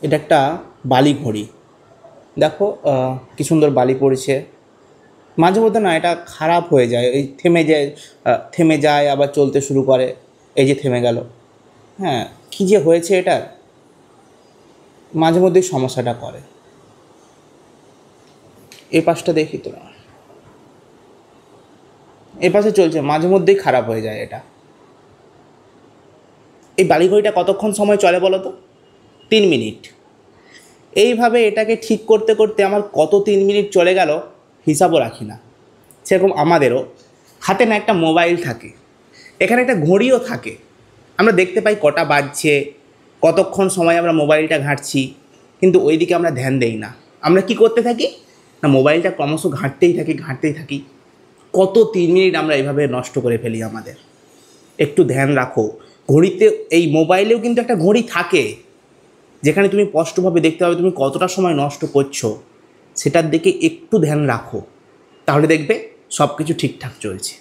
এটা একটা বালি ঘড়ি। দেখো কি সুন্দর বালি পড়েছে। মাঝে মধ্যে না এটা খারাপ হয়ে যায়, এই থেমে যায় আবার চলতে শুরু করে। এই যে থেমে গেল। হ্যাঁ, কী যে হয়েছে এটা, মাঝে মধ্যেই সমস্যাটা করে। এ পাশটা দেখি তো, এ পাশে চলছে, মাঝে মধ্যেই খারাপ হয়ে যায় এটা। এই বালিঘড়িটা কতক্ষণ সময় চলে বলো তো? 3 মিনিট। এইভাবে এটাকে ঠিক করতে করতে আমার কত 3 মিনিট চলে গেল হিসাবও রাখি না। সেরকম আমাদেরও হাতে না একটা মোবাইল থাকে, এখানে একটা ঘড়িও থাকে। আমরা দেখতে পাই কটা বাজছে, কতক্ষণ সময় আমরা মোবাইলটা ঘাঁটছি, কিন্তু ওই দিকে আমরা ধ্যান দেই না। আমরা কি করতে থাকি না, মোবাইলটা ক্রমশ ঘাঁটতেই থাকি। কত 3 মিনিট আমরা এইভাবে নষ্ট করে ফেলি আমাদের। একটু ধ্যান রাখো। ঘড়িতে, এই মোবাইলেও কিন্তু একটা ঘড়ি থাকে, যেখানে তুমি স্পষ্টভাবে দেখতে পাবে তুমি কতটা সময় নষ্ট করছো। সেটার দিকে একটু ধ্যান রাখো, তাহলে দেখবে সব কিছু ঠিকঠাক চলছে।